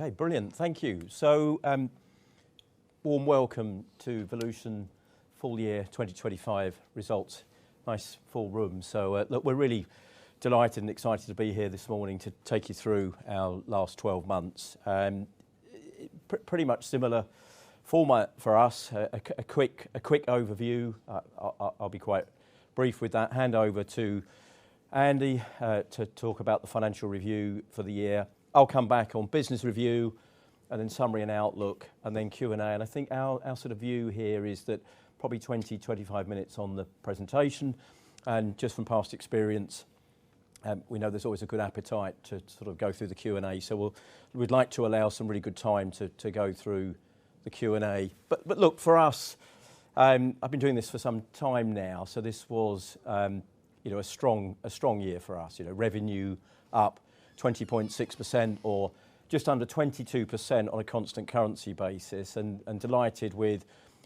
Okay, brilliant. Thank you. So, warm welcome to Volution full year 2025 results. Nice full room. So, look, we're really delighted and excited to be here this morning to take you through our last 12 months. Pretty much similar format for us. A quick overview. I'll be quite brief with that. Hand over to Andy to talk about the financial review for the year. I'll come back on business review and then summary and outlook and then Q&A. And I think our sort of view here is that probably 20-25 minutes on the presentation, and just from past experience, we know there's always a good appetite to sort of go through the Q&A. So we'd like to allow some really good time to go through the Q&A. But look, for us, I've been doing this for some time now, so this was a strong year for us. Revenue up 20.6% or just under 22% on a constant currency basis, and delighted with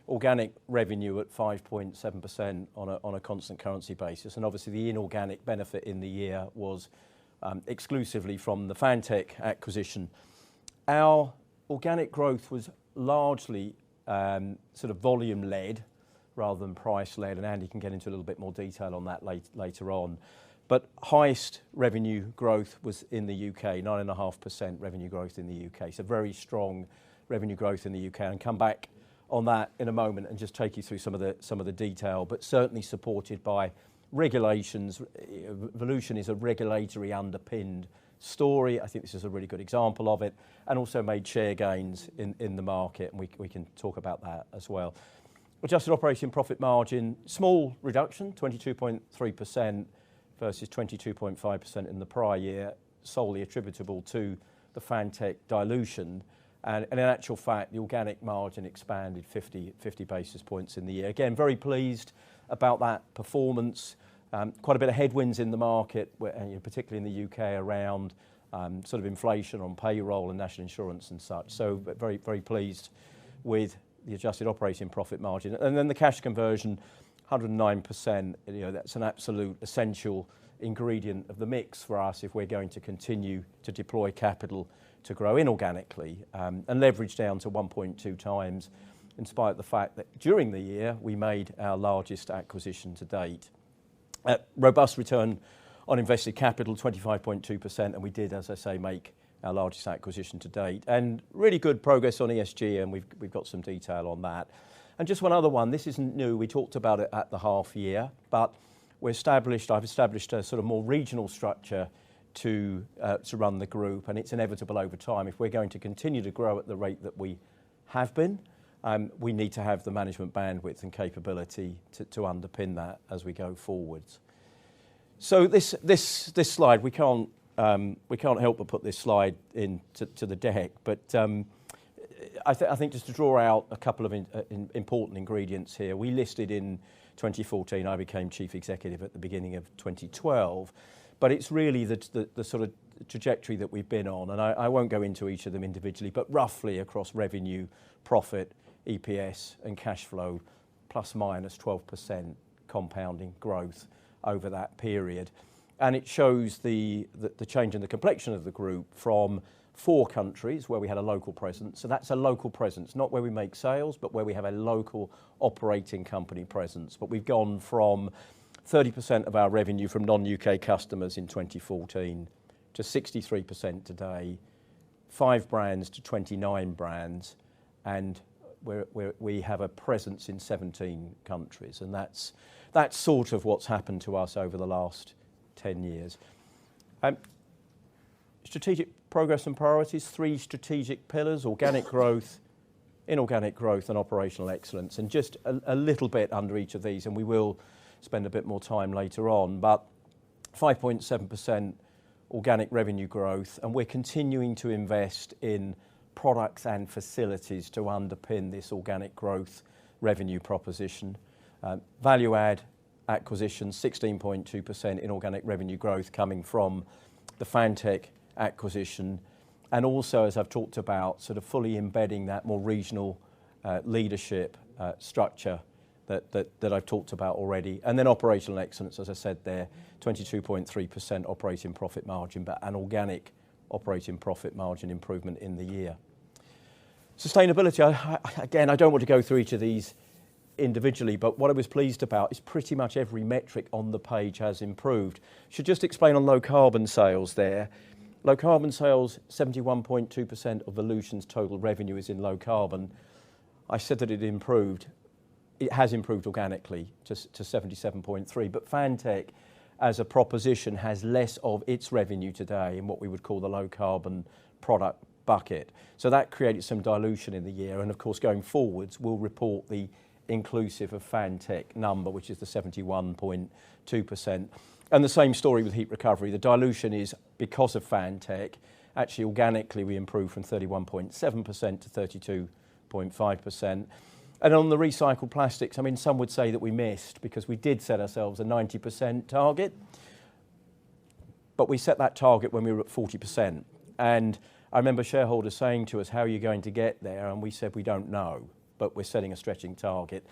organic revenue at 5.7% on a constant currency basis. And obviously the inorganic benefit in the year was exclusively from the Fantech acquisition. Our organic growth was largely sort of volume led rather than price led, and Andy can get into a little bit more detail on that later on. But highest revenue growth was in the UK, 9.5% revenue growth in the UK. So very strong revenue growth in the UK, and come back on that in a moment and just take you through some of the detail, but certainly supported by regulations. Volution is a regulatory underpinned story. I think this is a really good example of it, and also made share gains in the market, and we can talk about that as well. Adjusted operating profit margin, small reduction, 22.3% versus 22.5% in the prior year, solely attributable to the Fantech dilution. And in actual fact, the organic margin expanded 50 basis points in the year. Again, very pleased about that performance. Quite a bit of headwinds in the market, particularly in the UK, around sort of inflation on payroll and national insurance and such. So very, very pleased with the adjusted operating profit margin. And then the cash conversion, 109%, that's an absolute essential ingredient of the mix for us if we're going to continue to deploy capital to grow inorganically, and leverage down to 1.2 times, in spite of the fact that during the year we made our largest acquisition to date. Robust return on invested capital, 25.2%, and we did, as I say, make our largest acquisition to date. And really good progress on ESG, and we've got some detail on that. And just one other one, this isn't new, we talked about it at the half year, but I've established a sort of more regional structure to run the group, and it's inevitable over time. If we're going to continue to grow at the rate that we have been, we need to have the management bandwidth and capability to underpin that as we go forwards. So this slide, we can't help but put this slide to the deck, but I think just to draw out a couple of important ingredients here. We listed in 2014, I became chief executive at the beginning of 2012, but it's really the sort of trajectory that we've been on, and I won't go into each of them individually, but roughly across revenue, profit, EPS and cash flow, plus minus 12% compounding growth over that period. And it shows the change in the complexion of the group from 4 countries where we had a local presence. So that's a local presence, not where we make sales, but where we have a local operating company presence. But we've gone from 30% of our revenue from non-UK customers in 2014 to 63% today, 5 brands to 29 brands, and we have a presence in 17 countries. And that's sort of what's happened to us over the last 10 years. Strategic progress and priorities, 3 strategic pillars: organic growth, inorganic growth and operational excellence. And just a little bit under each of these, and we will spend a bit more time later on, but 5.7% organic revenue growth, and we're continuing to invest in products and facilities to underpin this organic growth revenue proposition. Value add acquisitions, 16.2% inorganic revenue growth coming from the Fantech acquisition, and also, as I've talked about, sort of fully embedding that more regional leadership structure that I've talked about already. And then operational excellence, as I said there, 22.3% operating profit margin, but an organic operating profit margin improvement in the year. Sustainability, again, I don't want to go through each of these individually, but what I was pleased about is pretty much every metric on the page has improved. Should just explain on low carbon sales there. Low carbon sales, 71.2% of Volution's total revenue is in low carbon. I said that it improved. It has improved organically to 77.3%, but Fantech as a proposition has less of its revenue today in what we would call the low carbon product bucket. So that created some dilution in the year, and of course going forwards we'll report the inclusive of Fantech number, which is the 71.2%. And the same story with heat recovery. The dilution is because of Fantech. Actually organically we improved from 31.7% to 32.5%. And on the recycled plastics, I mean, some would say that we missed because we did set ourselves a 90% target, but we set that target when we were at 40%. And I remember shareholders saying to us, how are you going to get there? And we said, we don't know, but we're setting a stretching target.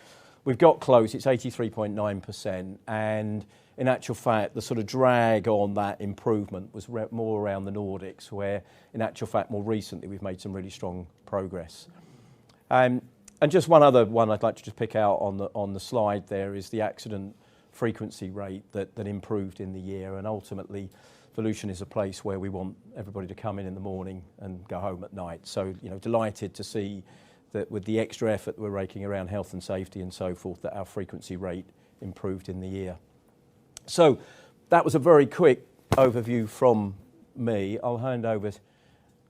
We've got close, it's 83.9%, and in actual fact, the sort of drag on that improvement was more around the Nordics, where in actual fact, more recently, we've made some really strong progress. And just one other one I'd like to just pick out on the slide there is the accident frequency rate that improved in the year, and ultimately, Volution is a place where we want everybody to come in the morning and go home at night. So, you know, delighted to see that with the extra effort we're making around health and safety and so forth, that our frequency rate improved in the year. So that was a very quick overview from me. I'll hand over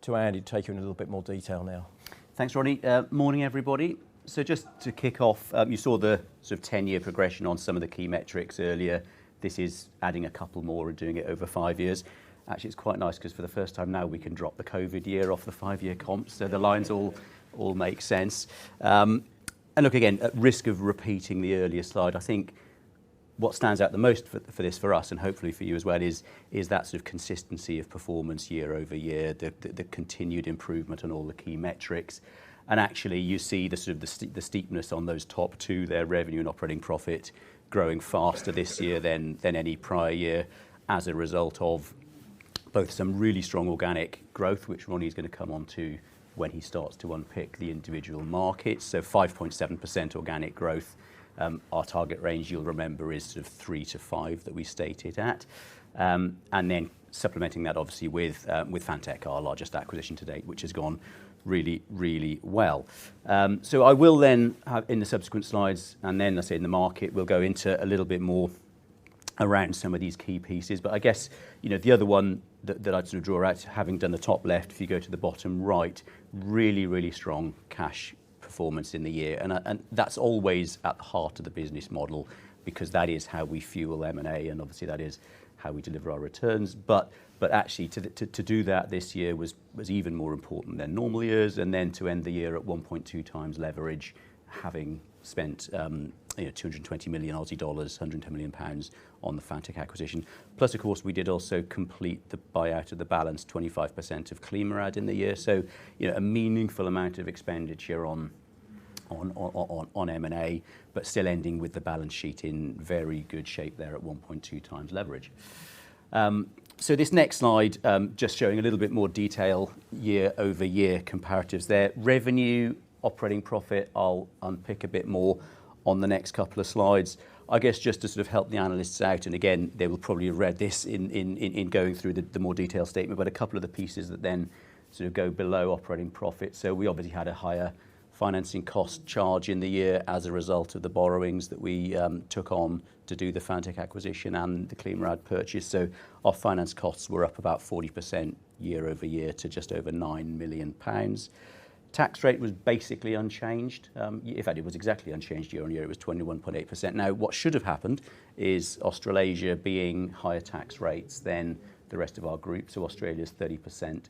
to Andy to take you in a little bit more detail now. Thanks, Ronnie. Morning, everybody. So just to kick off, you saw the sort of 10-year progression on some of the key metrics earlier. This is adding a couple more and doing it over 5 years. Actually, it's quite nice because for the first time now we can drop the COVID year off the 5-year comps, so the lines all make sense. And look, again, at risk of repeating the earlier slide, I think what stands out the most for this for us, and hopefully for you as well, is that sort of consistency of performance year over year, the continued improvement on all the key metrics. And actually, you see the sort of the steepness on those top two there, revenue and operating profit, growing faster this year than any prior year as a result of both some really strong organic growth, which Ronnie is going to come on to when he starts to unpick the individual markets. So 5.7% organic growth. Our target range, you'll remember, is sort of 3 to 5 that we stated at. And then supplementing that obviously with Fantech, our largest acquisition to date, which has gone really, really well. So I will then have in the subsequent slides, and then I say in the market, we'll go into a little bit more around some of these key pieces. But I guess, you know, the other one that I'd sort of draw out, having done the top left, if you go to the bottom right, really, really strong cash performance in the year. And that's always at the heart of the business model, because that is how we fuel M&A, and obviously that is how we deliver our returns. But actually to do that this year was even more important than normal years, and then to end the year at 1.2 times leverage, having spent 220 million Aussie dollars, 110 million pounds on the Fantech acquisition. Plus, of course, we did also complete the buyout of the balance 25% of ClimaRad in the year. So, you know, a meaningful amount of expenditure on M&A, but still ending with the balance sheet in very good shape there at 1.2 times leverage. So this next slide, just showing a little bit more detail year over year comparatives there. Revenue, operating profit, I'll unpick a bit more on the next couple of slides. I guess just to sort of help the analysts out, and again, they will probably have read this in going through the more detailed statement, but a couple of the pieces that then sort of go below operating profit. So we obviously had a higher financing cost charge in the year as a result of the borrowings that we took on to do the Fantech acquisition and the ClimaRad purchase. So our finance costs were up about 40% year over year to just over £9 million. Tax rate was basically unchanged. In fact, it was exactly unchanged year on year. It was 21.8%. Now, what should have happened is Australasia being higher tax rates than the rest of our group. So Australia's 30%.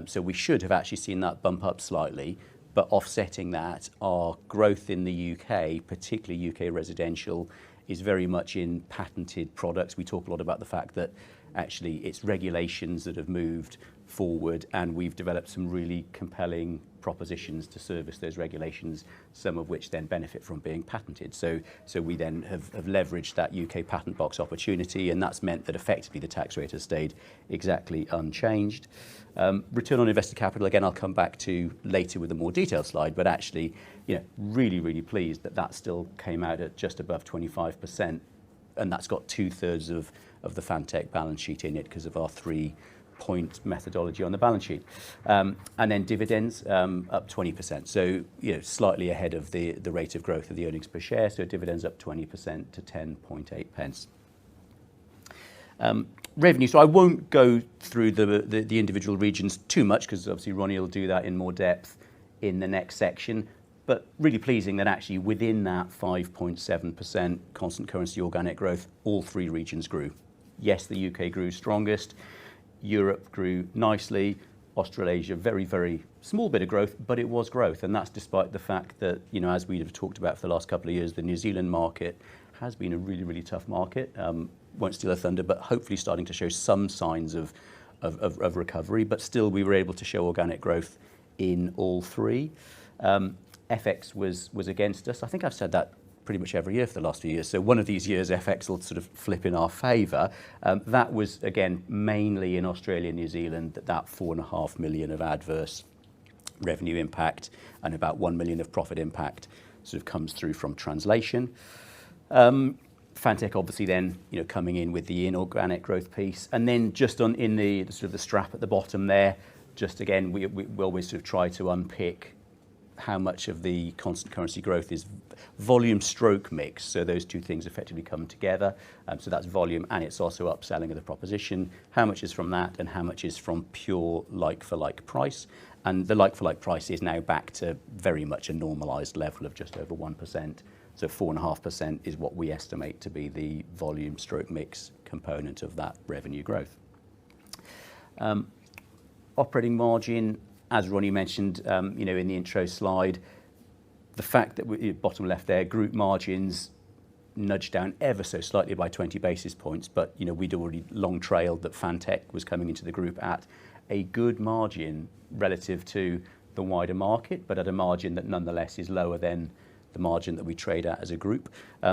So we should have actually seen that bump up slightly. But offsetting that, our growth in the UK, particularly UK residential, is very much in patented products. We talk a lot about the fact that actually it's regulations that have moved forward, and we've developed some really compelling propositions to service those regulations, some of which then benefit from being patented. So we then have leveraged that UK patent box opportunity, and that's meant that effectively the tax rate has stayed exactly unchanged. Return on invested capital, again, I'll come back to later with a more detailed slide, but actually, really, really pleased that that still came out at just above 25%, and that's got 2/3 of the Fantech balance sheet in it because of our 3-point methodology on the balance sheet. And then dividends up 20%. So, slightly ahead of the rate of growth of the earnings per share. So dividends up 20% to 10.8 pence. Revenue. So I won't go through the individual regions too much because obviously Ronnie will do that in more depth in the next section. But really pleasing that actually within that 5.7% constant currency organic growth, all three regions grew. Yes, the UK grew strongest. Europe grew nicely. Australasia, very, very small bit of growth, but it was growth. And that's despite the fact that, as we have talked about for the last couple of years, the New Zealand market has been a really, really tough market. Won't steal a thunder, but hopefully starting to show some signs of recovery. But still, we were able to show organic growth in all three. FX was against us. I think I've said that pretty much every year for the last few years. So one of these years, FX will sort of flip in our favour. That was, again, mainly in Australia and New Zealand, that 4.5 million of adverse revenue impact and about 1 million of profit impact sort of comes through from translation. Fantech obviously then, coming in with the inorganic growth piece. And then just in the sort of the strap at the bottom there, just again, we always sort of try to unpick how much of the constant currency growth is volume stroke mix. So those two things effectively come together. So that's volume and it's also upselling of the proposition. How much is from that and how much is from pure like-for-like price? And the like-for-like price is now back to very much a normalised level of just over 1%. So 4.5% is what we estimate to be the volume stroke mix component of that revenue growth. Operating margin, as Ronnie mentioned, in the intro slide, the fact that bottom left there, group margins nudged down ever so slightly by 20 basis points, but we'd already long trailed that Fantech was coming into the group at a good margin relative to the wider market, but at a margin that nonetheless is lower than the margin that we trade at as a group.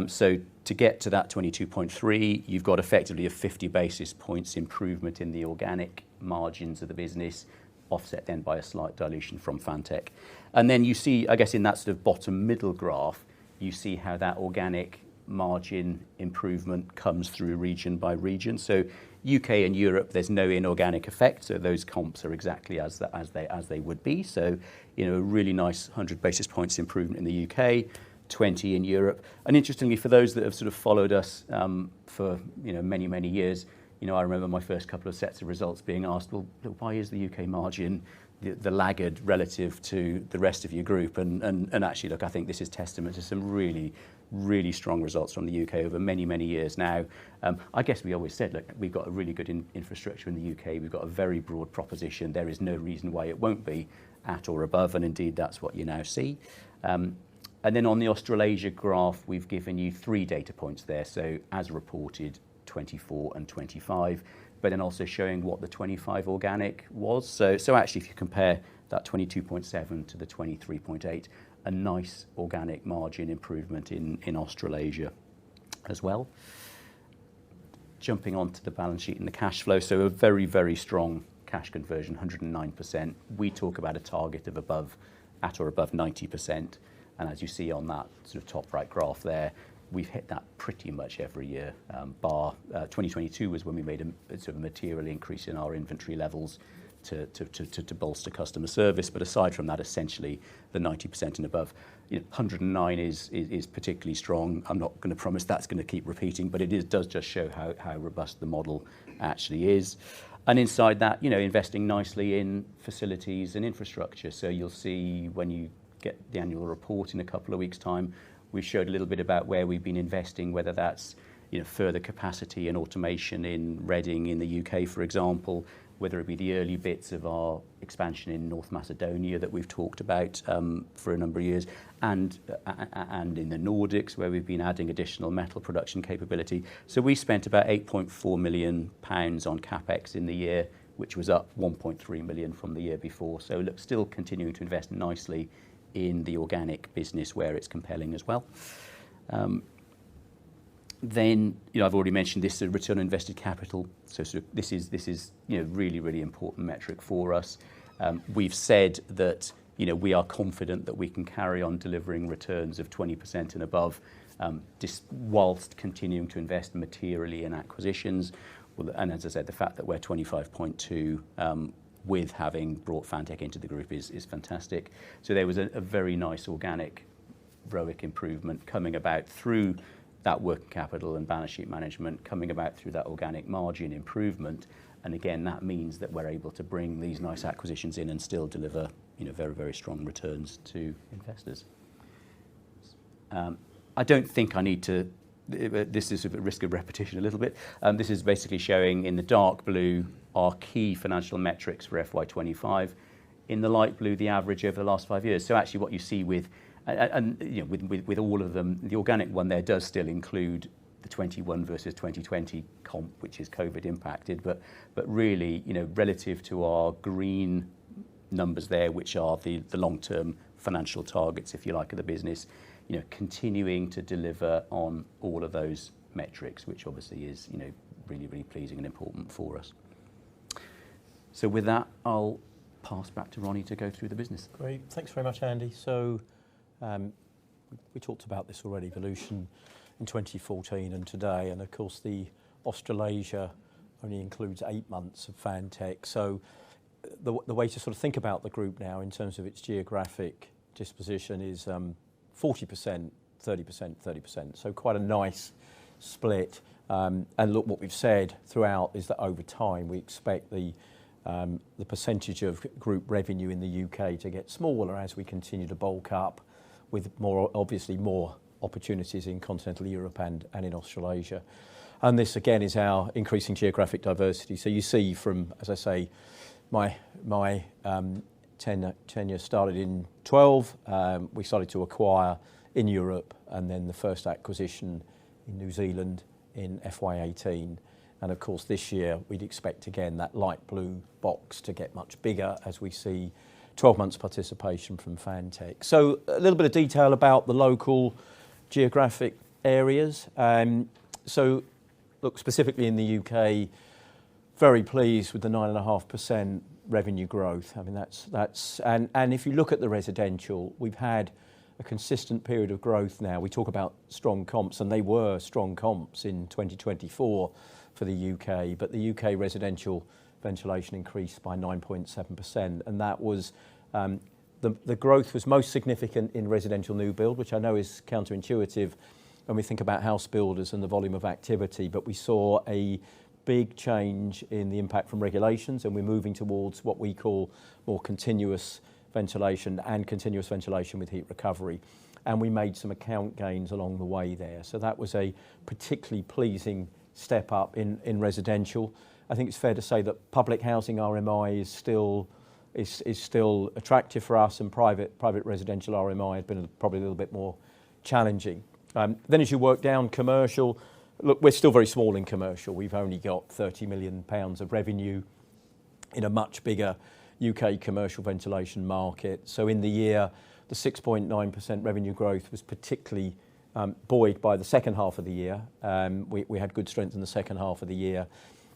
So to get to that 22.3, you've got effectively a 50 basis points improvement in the organic margins of the business, offset then by a slight dilution from Fantech. And then you see, I guess in that sort of bottom middle graph, you see how that organic margin improvement comes through region by region. So UK and Europe, there's no inorganic effect, so those comps are exactly as they would be. So, a really nice 100 basis points improvement in the UK, 20 in Europe. And interestingly, for those that have sort of followed us for many, many years, I remember my first couple of sets of results being asked, well, why is the UK margin the laggard relative to the rest of your group? And actually, look, I think this is testament to some really, really strong results from the UK over many, many years now. I guess we always said, look, we've got a really good infrastructure in the UK. We've got a very broad proposition. There is no reason why it won't be at or above, and indeed that's what you now see. And then on the Australasia graph, we've given you 3 data points there. So as reported, 24 and 25, but then also showing what the 25 organic was. So actually, if you compare that 22.7 to the 23.8, a nice organic margin improvement in Australasia as well. Jumping onto the balance sheet and the cash flow, so a very, very strong cash conversion, 109%. We talk about a target of at or above 90%, and as you see on that sort of top right graph there, we've hit that pretty much every year, bar 2022 was when we made a sort of material increase in our inventory levels to bolster customer service. But aside from that, essentially the 90% and above. 109 is particularly strong. I'm not going to promise that's going to keep repeating, but it does just show how robust the model actually is. And inside that, investing nicely in facilities and infrastructure. So you'll see when you get the annual report in a couple of weeks' time, we showed a little bit about where we've been investing, whether that's further capacity and automation in Reading in the UK, for example, whether it be the early bits of our expansion in North Macedonia that we've talked about for a number of years, and in the Nordics where we've been adding additional metal production capability. So we spent about £8.4 million on CapEx in the year, which was up 1.3 million from the year before. So look, still continuing to invest nicely in the organic business where it's compelling as well. Then, I've already mentioned this, return on invested capital. So this is really important metric for us. We've said that we are confident that we can carry on delivering returns of 20% and above, whilst continuing to invest materially in acquisitions. And as I said, the fact that we're 25.2 with having brought Fantech into the group is fantastic. So there was a very nice organic ROIC improvement coming about through that working capital and balance sheet management, coming about through that organic margin improvement. And again, that means that we're able to bring these nice acquisitions in and still deliver very strong returns to investors. I don't think I need to, this is at risk of repetition a little bit. This is basically showing in the dark blue our key financial metrics for FY25. In the light blue, the average over the last 5 years. So actually what you see with all of them, the organic one there does still include the 21 versus 2020 comp, which is COVID impacted, but really, relative to our green numbers there, which are the long-term financial targets, if you like, of the business, continuing to deliver on all of those metrics, which obviously is, really pleasing and important for us. So with that, I'll pass back to Ronnie to go through the business. Great, thanks very much, Andy. So we talked about this already, Volution in 2014 and today, and of course the Australasia only includes 8 months of Fantech. So the way to sort of think about the group now in terms of its geographic disposition is 40%, 30%, 30%. So quite a nice split. And look, what we've said throughout is that over time we expect the percentage of group revenue in the UK to get smaller as we continue to bulk up with obviously more opportunities in continental Europe and in Australasia. And this again is our increasing geographic diversity. So you see from, as I say, my tenure started in 12. We started to acquire in Europe, and then the first acquisition in New Zealand in FY18. And of course this year we'd expect again that light blue box to get much bigger as we see 12 months participation from Fantech. So a little bit of detail about the local geographic areas. So look, specifically in the UK, very pleased with the 9.5% revenue growth. I mean, and if you look at the residential, we've had a consistent period of growth now. We talk about strong comps, and they were strong comps in 2024 for the UK, but the UK residential ventilation increased by 9.7%, and that was the growth was most significant in residential new build, which I know is counterintuitive when we think about house builders and the volume of activity, but we saw a big change in the impact from regulations, and we're moving towards what we call more continuous ventilation and continuous ventilation with heat recovery. And we made some account gains along the way there. So that was a particularly pleasing step up in residential. I think it's fair to say that public housing RMI is still attractive for us, and private residential RMI has been probably a little bit more challenging. Then as you work down commercial, look, we're still very small in commercial. We've only got £30 million of revenue in a much bigger UK commercial ventilation market. So in the year, the 6.9% revenue growth was particularly buoyed by the second half of the year. We had good strength in the second half of the year.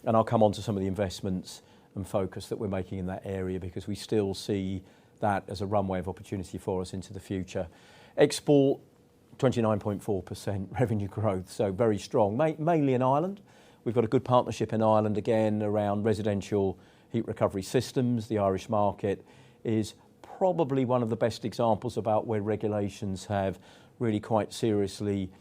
And I'll come on to some of the investments and focus that we're making in that area, because we still see that as a runway of opportunity for us into the future. Export, 29.4% revenue growth, so very strong, mainly in Ireland. We've got a good partnership in Ireland, again, around residential heat recovery systems. The Irish market is probably one of the best examples about where regulations have really quite seriously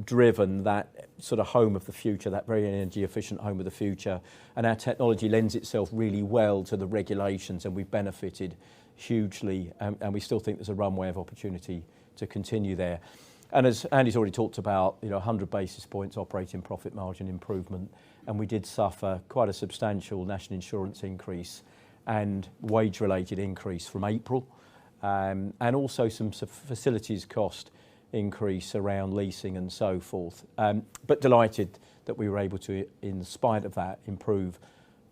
driven that sort of home of the future, that very energy efficient home of the future. And our technology lends itself really well to the regulations, and we've benefited hugely, and we still think there's a runway of opportunity to continue there. And as Andy's already talked about, 100 basis points operating profit margin improvement, and we did suffer quite a substantial national insurance increase and wage-related increase from April, and also some facilities cost increase around leasing and so forth. But delighted that we were able to, in spite of that, improve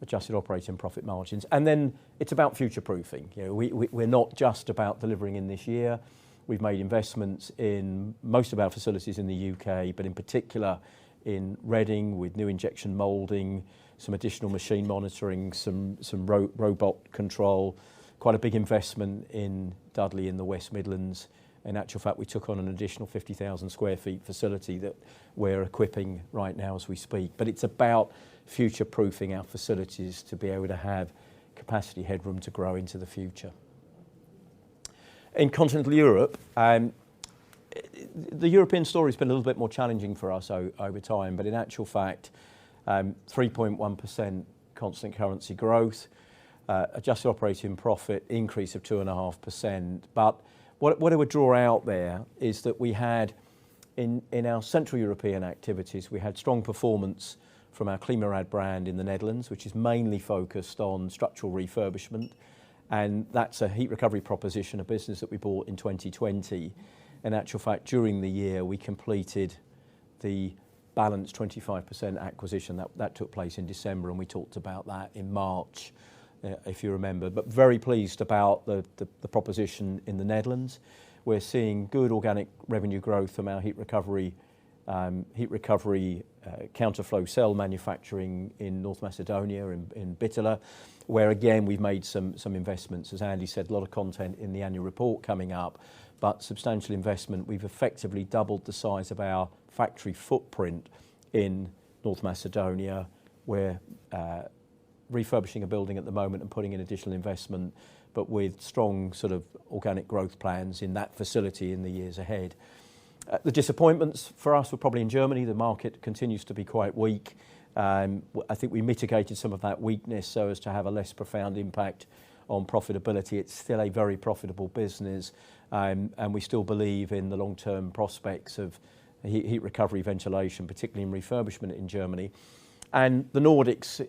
adjusted operating profit margins. And then it's about future-proofing. We're not just about delivering in this year. We've made investments in most of our facilities in the UK, but in particular in Reading with new injection moulding, some additional machine monitoring, some robot control, quite a big investment in Dudley in the West Midlands. In actual fact, we took on an additional 50,000 square feet facility that we're equipping right now as we speak. But it's about future-proofing our facilities to be able to have capacity headroom to grow into the future. In continental Europe, the European story's been a little bit more challenging for us over time, but in actual fact, 3.1% constant currency growth, adjusted operating profit increase of 2.5%. But what I would draw out there is that we had, in our Central European activities, we had strong performance from our Klimarad brand in the Netherlands, which is mainly focused on structural refurbishment. And that's a heat recovery proposition, a business that we bought in 2020. In actual fact, during the year, we completed the balanced 25% acquisition. That took place in December, and we talked about that in March, if you remember. But very pleased about the proposition in the Netherlands. We're seeing good organic revenue growth from our heat recovery counterflow cell manufacturing in North Macedonia, in Bitola, where again we've made some investments. As Andy said, a lot of content in the annual report coming up, but substantial investment. We've effectively doubled the size of our factory footprint in North Macedonia. We're refurbishing a building at the moment and putting in additional investment, but with strong sort of organic growth plans in that facility in the years ahead. The disappointments for us were probably in Germany. The market continues to be quite weak. I think we mitigated some of that weakness so as to have a less profound impact on profitability. It's still a very profitable business, and we still believe in the long-term prospects of heat recovery ventilation, particularly in refurbishment in Germany. And the Nordics,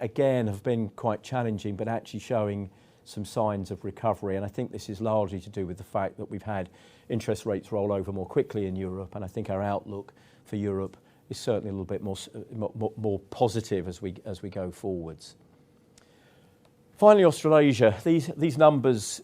again, have been quite challenging, but actually showing some signs of recovery. And I think this is largely to do with the fact that we've had interest rates roll over more quickly in Europe. And I think our outlook for Europe is certainly a little bit more positive as we go forwards. Finally, Australasia. These numbers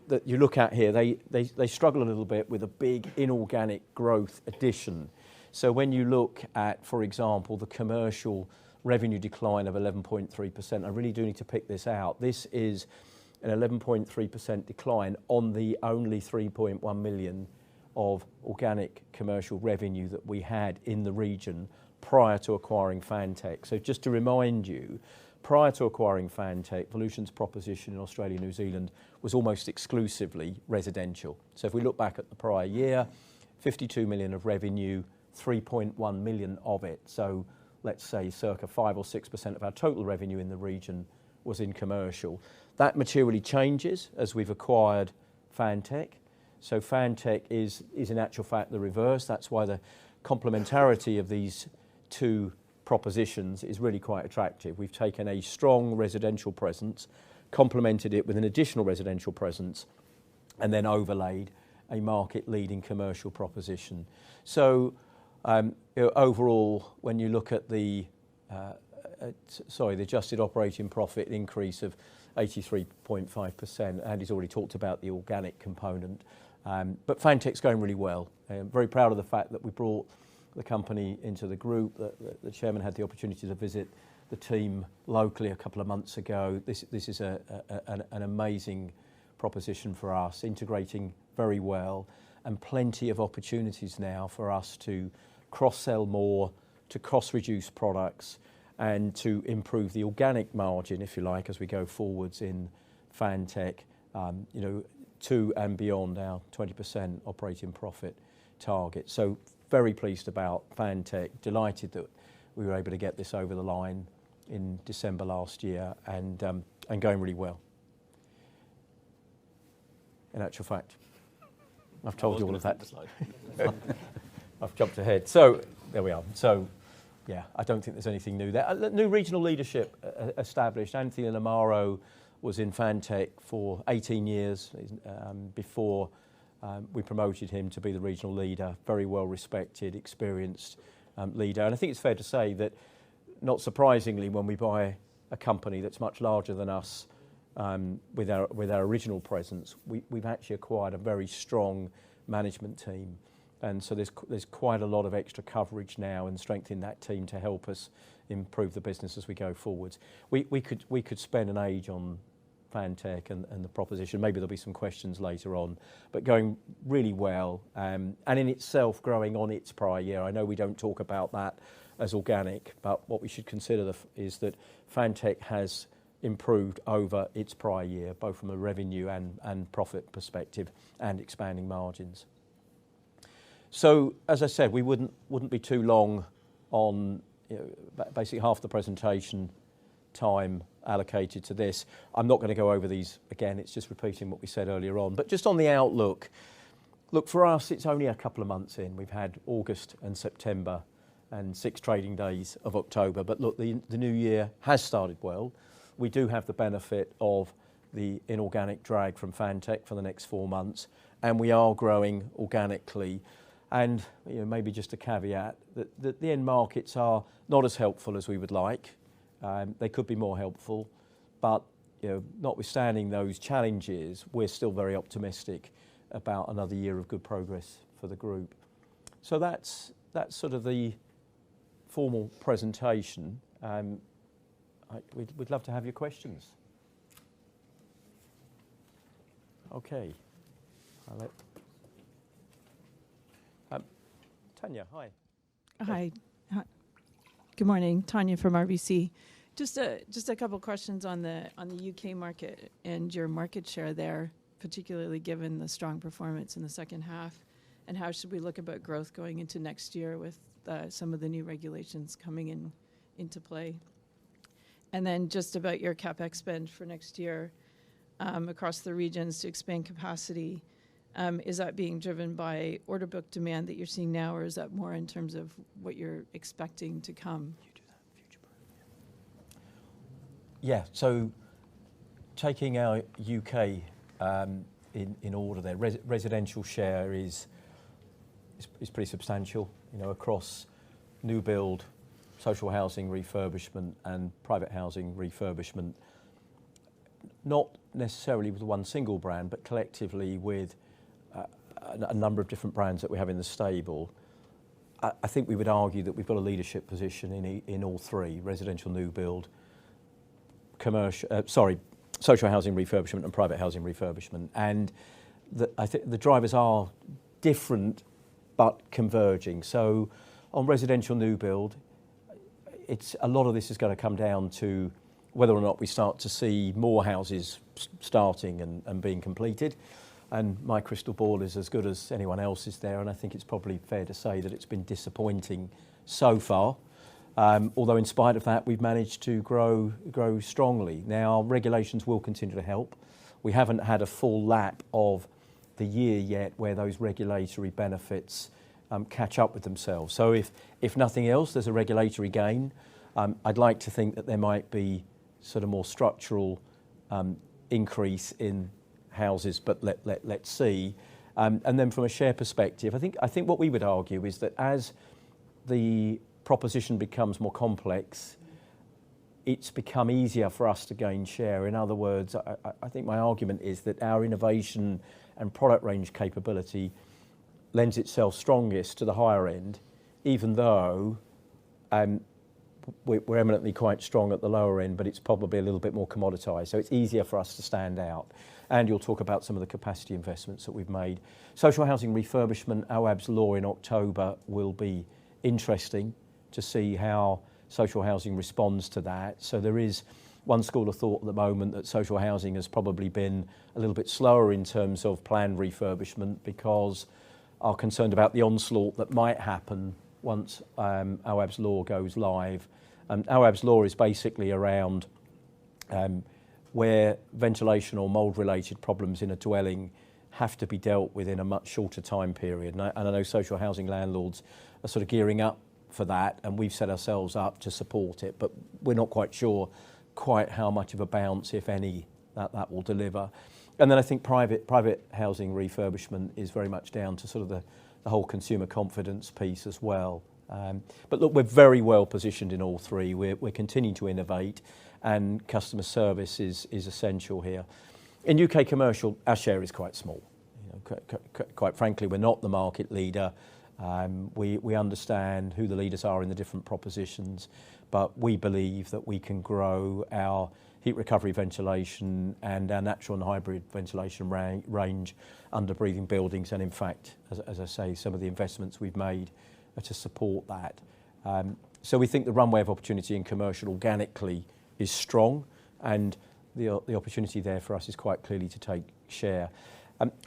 that you look at here, they struggle a little bit with a big inorganic growth addition. So when you look at, for example, the commercial revenue decline of 11.3%, I really do need to pick this out. This is an 11.3% decline on the only 3.1 million of organic commercial revenue that we had in the region prior to acquiring Fantech. So just to remind you, prior to acquiring Fantech, Volution's proposition in Australia and New Zealand was almost exclusively residential. So if we look back at the prior year, 52 million of revenue, 3.1 million of it, so let's say circa 5 or 6% of our total revenue in the region was in commercial. That materially changes as we've acquired Fantech. So Fantech is in actual fact the reverse. That's why the complementarity of these two propositions is really quite attractive. We've taken a strong residential presence, complemented it with an additional residential presence, and then overlaid a market-leading commercial proposition. So overall, when you look at the adjusted operating profit increase of 83.5%, Andy's already talked about the organic component, but Fantech's going really well. I'm very proud of the fact that we brought the company into the group. The chairman had the opportunity to visit the team locally a couple of months ago. This is an amazing proposition for us, integrating very well, and plenty of opportunities now for us to cross-sell more, to cost-reduce products, and to improve the organic margin, if you like, as we go forwards in Fantech, to and beyond our 20% operating profit target. So very pleased about Fantech, delighted that we were able to get this over the line in December last year, and going really well. In actual fact, I've told you all of that. I've jumped ahead. So there we are. So yeah, I don't think there's anything new there. New regional leadership established. Anthony Lamaro was in Fantech for 18 years before we promoted him to be the regional leader. Very well respected, experienced leader. And I think it's fair to say that not surprisingly, when we buy a company that's much larger than us, with our original presence, we've actually acquired a very strong management team, and so there's quite a lot of extra coverage now and strength in that team to help us improve the business as we go forwards. We could spend an age on Fantech and the proposition. Maybe there'll be some questions later on, but going really well, and in itself growing on its prior year. I know we don't talk about that as organic, but what we should consider is that Fantech has improved over its prior year, both from a revenue and profit perspective, and expanding margins. So, as I said, we wouldn't be too long on, basically half the presentation time allocated to this. I'm not going to go over these again, it's just repeating what we said earlier on. But just on the outlook, look, for us, it's only a couple of months in. We've had August and September and 6 trading days of October. But look, the new year has started well. We do have the benefit of the inorganic drag from Fantech for the next 4 months, and we are growing organically. And maybe just a caveat that the end markets are not as helpful as we would like. They could be more helpful, but notwithstanding those challenges, we're still very optimistic about another year of good progress for the group. So that's sort of the formal presentation. We'd love to have your questions. Okay. Tanya, hi. Hi. Good morning, Tanya from RBC. Just a couple questions on the UK market and your market share there, particularly given the strong performance in the second half, and how should we look about growth going into next year with some of the new regulations coming into play? And then just about your CapEx spend for next year across the regions to expand capacity. Is that being driven by order book demand that you're seeing now, or is that more in terms of what you're expecting to come? Yeah, so taking our UK in order there, residential share is pretty substantial, across new build, social housing refurbishment and private housing refurbishment. Not necessarily with one single brand, but collectively with a number of different brands that we have in the stable. I think we would argue that we've got a leadership position in all three: residential new build, social housing refurbishment and private housing refurbishment. And I think the drivers are different but converging. So on residential new build, a lot of this is going to come down to whether or not we start to see more houses starting and being completed. And my crystal ball is as good as anyone else's there, and I think it's probably fair to say that it's been disappointing so far. Although in spite of that, we've managed to grow strongly. Now, regulations will continue to help. We haven't had a full lap of the year yet where those regulatory benefits catch up with themselves. So if nothing else, there's a regulatory gain. I'd like to think that there might be sort of more structural increase in houses, but let's see. And then from a share perspective, I think what we would argue is that as the proposition becomes more complex, it's become easier for us to gain share. In other words, I think my argument is that our innovation and product range capability lends itself strongest to the higher end, even though we're eminently quite strong at the lower end, but it's probably a little bit more commoditized. So it's easier for us to stand out. And you'll talk about some of the capacity investments that we've made. Social housing refurbishment, Awaab's law in October will be interesting to see how social housing responds to that. So there is one school of thought at the moment that social housing has probably been a little bit slower in terms of planned refurbishment because are concerned about the onslaught that might happen once Awaab's law goes live. Awaab's law is basically around where ventilation or mould-related problems in a dwelling have to be dealt with in a much shorter time period. And I know social housing landlords are sort of gearing up for that, and we've set ourselves up to support it, but we're not quite sure quite how much of a bounce, if any, that will deliver. And then I think private housing refurbishment is very much down to sort of the whole consumer confidence piece as well. But look, we're very well positioned in all three. We're continuing to innovate, and customer service is essential here. In UK commercial, our share is quite small. Quite frankly, we're not the market leader. We understand who the leaders are in the different propositions, but we believe that we can grow our heat recovery ventilation and our natural and hybrid ventilation range under breathing buildings. And in fact, as I say, some of the investments we've made are to support that. So we think the runway of opportunity in commercial organically is strong, and the opportunity there for us is quite clearly to take share.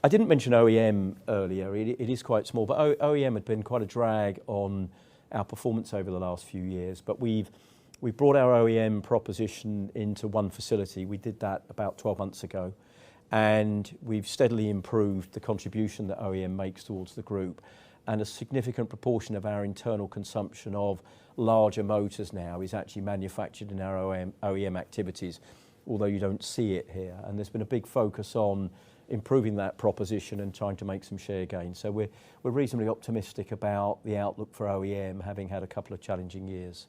I didn't mention OEM earlier. It is quite small, but OEM had been quite a drag on our performance over the last few years. But we've brought our OEM proposition into one facility. We did that about 12 months ago, and we've steadily improved the contribution that OEM makes towards the group. And a significant proportion of our internal consumption of larger motors now is actually manufactured in our OEM activities, although you don't see it here. And there's been a big focus on improving that proposition and trying to make some share gains. So we're reasonably optimistic about the outlook for OEM, having had a couple of challenging years.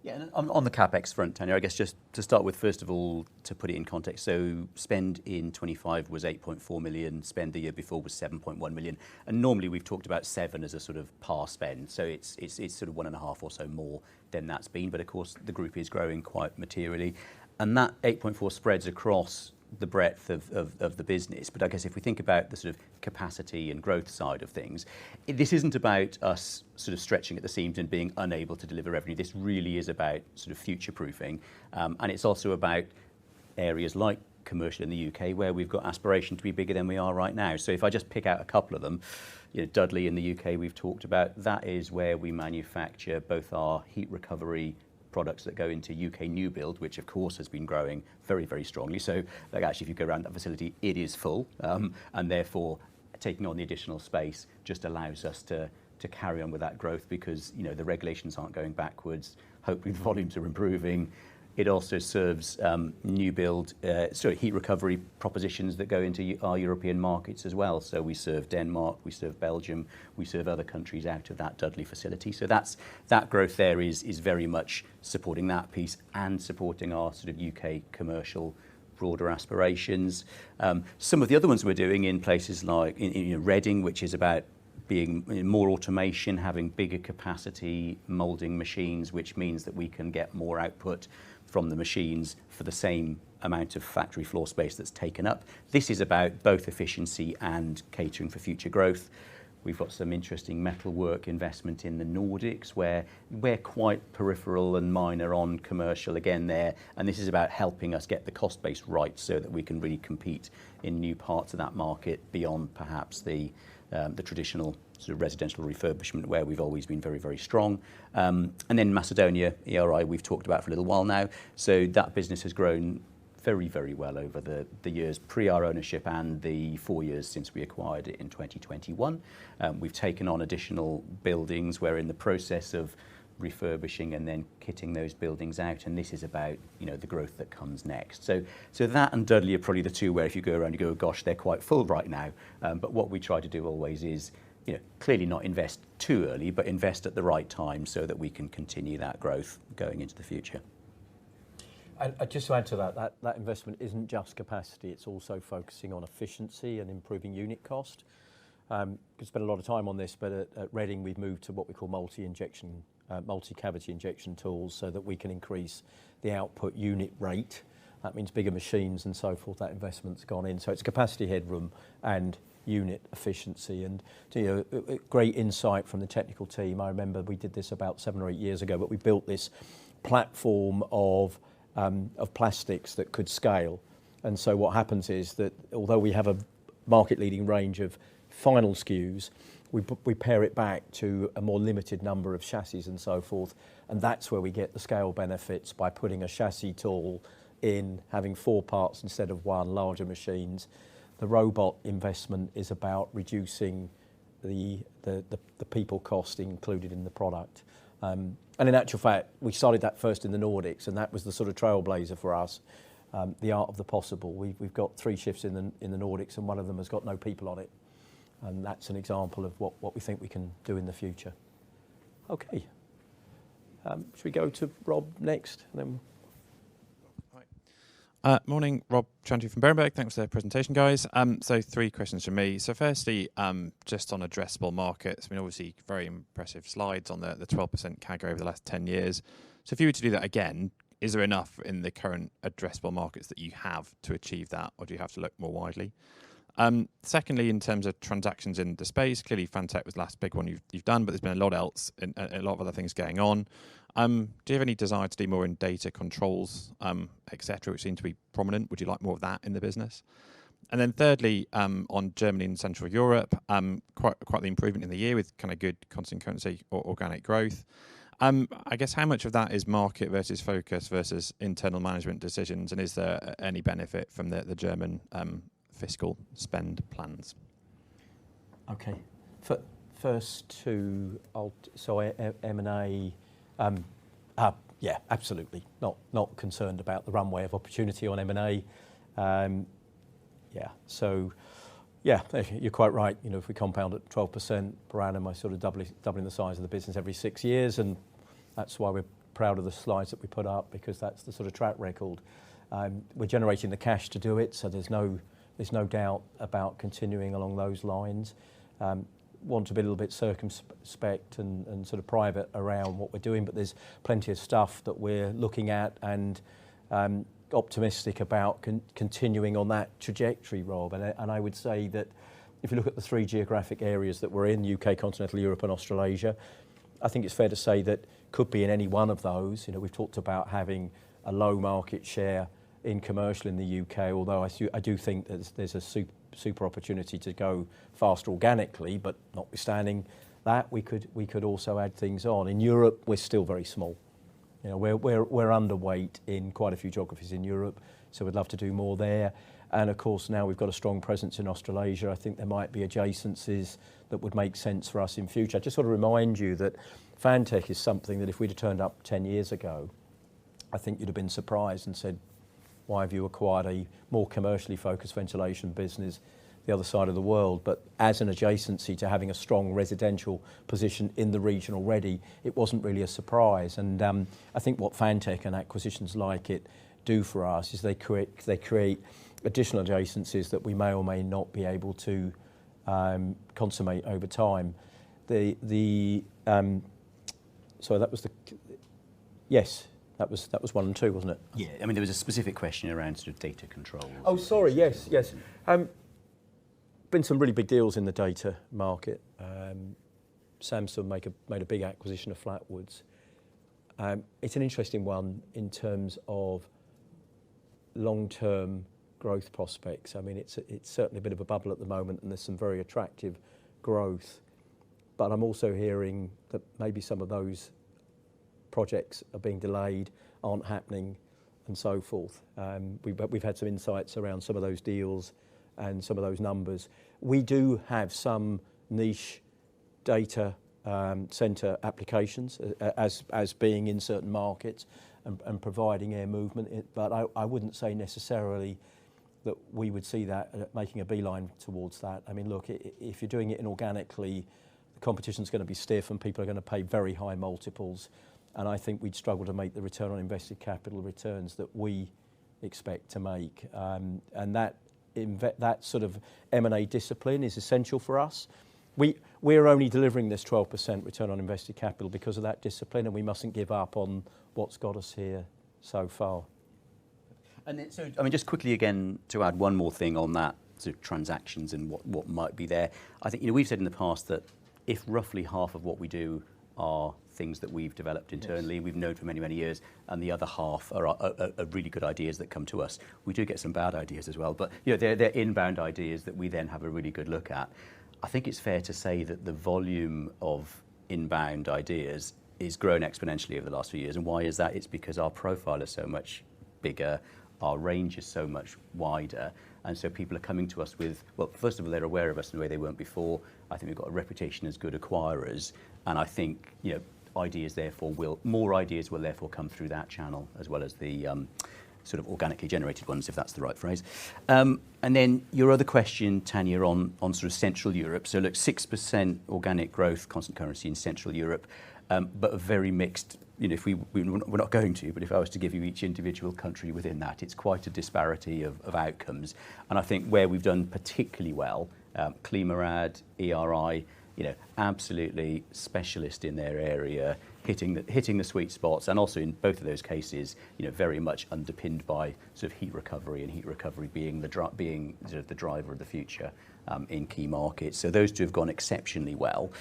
Yeah, and on the CapEx front, Tanya, I guess just to start with, first of all, to put it in context, so spend in 25 was 8.4 million, spend the year before was 7.1 million, and normally we've talked about 7 as a sort of par spend, so it's sort of 1.5 or so more than that's been, but of course the group is growing quite materially, and that 8.4 spreads across the breadth of the business. But I guess if we think about the sort of capacity and growth side of things, this isn't about us sort of stretching at the seams and being unable to deliver revenue. This really is about sort of future-proofing. And it's also about areas like commercial in the UK where we've got aspiration to be bigger than we are right now. So if I just pick out a couple of them, Dudley in the UK we've talked about, that is where we manufacture both our heat recovery products that go into UK new build, which of course has been growing very, very strongly. So like actually if you go around that facility, it is full, and therefore taking on the additional space just allows us to carry on with that growth because the regulations aren't going backwards. Hopefully the volumes are improving. It also serves new build, heat recovery propositions that go into our European markets as well. So we serve Denmark, we serve Belgium, we serve other countries out of that Dudley facility. So that growth there is very much supporting that piece and supporting our sort of UK commercial broader aspirations. Some of the other ones we're doing in places like in Reading, which is about being more automation, having bigger capacity moulding machines, which means that we can get more output from the machines for the same amount of factory floor space that's taken up. This is about both efficiency and catering for future growth. We've got some interesting metalwork investment in the Nordics where we're quite peripheral and minor on commercial again there, and this is about helping us get the cost base right so that we can really compete in new parts of that market beyond perhaps the traditional sort of residential refurbishment where we've always been very, very strong. And then Macedonia, ERI, we've talked about for a little while now. So that business has grown very, very well over the years pre our ownership and the 4 years since we acquired it in 2021. We've taken on additional buildings. We're in the process of refurbishing and then kitting those buildings out, and this is about the growth that comes next. So that and Dudley are probably the two where if you go around you go, gosh, they're quite full right now. But what we try to do always is clearly not invest too early, but invest at the right time so that we can continue that growth going into the future. And just to add to that investment isn't just capacity, it's also focusing on efficiency and improving unit cost. Could spend a lot of time on this, but at Reading we've moved to what we call multi-cavity injection tools so that we can increase the output unit rate. That means bigger machines and so forth. That investment's gone in. So it's capacity headroom and unit efficiency. And great insight from the technical team. I remember we did this about 7 or 8 years ago, but we built this platform of plastics that could scale. And so what happens is that although we have a market-leading range of final SKUs, we pare it back to a more limited number of chassis and so forth, and that's where we get the scale benefits by putting a chassis tool in, having 4 parts instead of 1, larger machines. The robot investment is about reducing the people cost included in the product. And in actual fact, we started that first in the Nordics, and that was the sort of trailblazer for us, the art of the possible. We've got 3 shifts in the Nordics, and one of them has got no people on it. And that's an example of what we think we can do in the future. Okay. Should we go to Rob next? And then Morning, Rob Chanty from Berenberg. Thanks for the presentation, guys. So 3 questions from me. So firstly, just on addressable markets, I mean, obviously very impressive slides on the 12% CAGR over the last 10 years. So if you were to do that again, is there enough in the current addressable markets that you have to achieve that, or do you have to look more widely? Secondly, in terms of transactions in the space, clearly Fantech was the last big one you've done, but there's been a lot else and a lot of other things going on. Do you have any desire to do more in data controls, etc., which seem to be prominent? Would you like more of that in the business? And then thirdly, on Germany and Central Europe, quite the improvement in the year with kind of good constant currency or organic growth. I guess how much of that is market versus focus versus internal management decisions, and is there any benefit from the German fiscal spend plans? okay. First two, M&A. Yeah, absolutely. Not concerned about the runway of opportunity on M&A. You're quite right. If we compound at 12% per annum, I sort of doubling the size of the business every 6 years, and that's why we're proud of the slides that we put up, because that's the sort of track record. We're generating the cash to do it, so there's no doubt about continuing along those lines. Want to be a little bit circumspect and sort of private around what we're doing, but there's plenty of stuff that we're looking at and optimistic about continuing on that trajectory, Rob. And I would say that if you look at the 3 geographic areas that we're in, UK, continental Europe and Australasia, I think it's fair to say that could be in any one of those. We've talked about having a low market share in commercial in the UK, although I do think there's a super opportunity to go faster organically, but notwithstanding that, we could also add things on. In Europe, we're still very small. We're underweight in quite a few geographies in Europe, so we'd love to do more there. And of course, now we've got a strong presence in Australasia. I think there might be adjacencies that would make sense for us in future. I just want to remind you that Fantech is something that if we'd have turned up 10 years ago, I think you'd have been surprised and said, why have you acquired a more commercially focused ventilation business the other side of the world? But as an adjacency to having a strong residential position in the region already, it wasn't really a surprise. And I think what Fantech and acquisitions like it do for us is they create additional adjacencies that we may or may not be able to consummate over time. That was 1 and 2, wasn't it? Yeah, I mean, there was a specific question around sort of data controls. Oh, sorry, yes. Been some really big deals in the data market. Samsung made a big acquisition of Flatwoods. It's an interesting one in terms of long-term growth prospects. I mean, it's certainly a bit of a bubble at the moment, and there's some very attractive growth. But I'm also hearing that maybe some of those projects are being delayed, aren't happening, and so forth. We've had some insights around some of those deals and some of those numbers. We do have some niche data centre applications as being in certain markets and providing air movement, but I wouldn't say necessarily that we would see that making a beeline towards that. I mean, look, if you're doing it inorganically, the competition's going to be stiff and people are going to pay very high multiples. And I think we'd struggle to make the return on invested capital returns that we expect to make. And that sort of M&A discipline is essential for us. We're only delivering this 12% return on invested capital because of that discipline, and we mustn't give up on what's got us here so far. And then, so, I mean, just quickly again to add one more thing on that sort of transactions and what might be there. I think we've said in the past that if roughly half of what we do are things that we've developed internally, we've known for many, many years, and the other half are really good ideas that come to us. We do get some bad ideas as well, but they're inbound ideas that we then have a really good look at. I think it's fair to say that the volume of inbound ideas is grown exponentially over the last few years. And why is that? It's because our profile is so much bigger, our range is so much wider, and so people are coming to us with, well, first of all, they're aware of us in a way they weren't before. I think we've got a reputation as good acquirers, and I think more ideas will therefore come through that channel as well as the sort of organically generated ones, if that's the right phrase. And then your other question, Tanya, on sort of Central Europe. So look, 6% organic growth, constant currency in Central Europe. but a very mixed. If we're not going to, but if I was to give you each individual country within that, it's quite a disparity of outcomes. And I think where we've done particularly well, Klimarad, ERI, absolutely specialist in their area, hitting the sweet spots, and also in both of those cases, very much underpinned by sort of heat recovery, and heat recovery being the driver of the future in key markets. So those two have gone exceptionally well.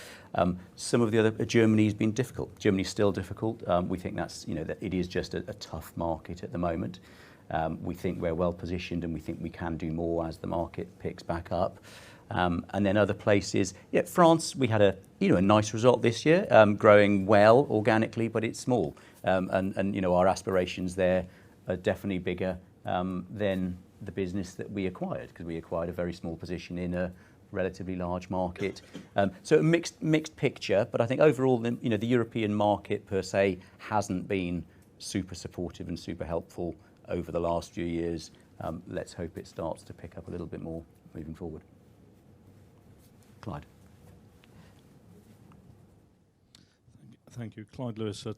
Some of the other, Germany's been difficult. Germany's still difficult. We think that's that it is just a tough market at the moment. We think we're well positioned, and we think we can do more as the market picks back up. And then other places, France, we had a nice result this year, growing well organically, but it's small. And our aspirations there are definitely bigger than the business that we acquired, because we acquired a very small position in a relatively large market. So a mixed picture, but I think overall, the European market per se hasn't been super supportive and super helpful over the last few years. Let's hope it starts to pick up a little bit more moving forward. Clyde. Thank you. Clyde Lewis at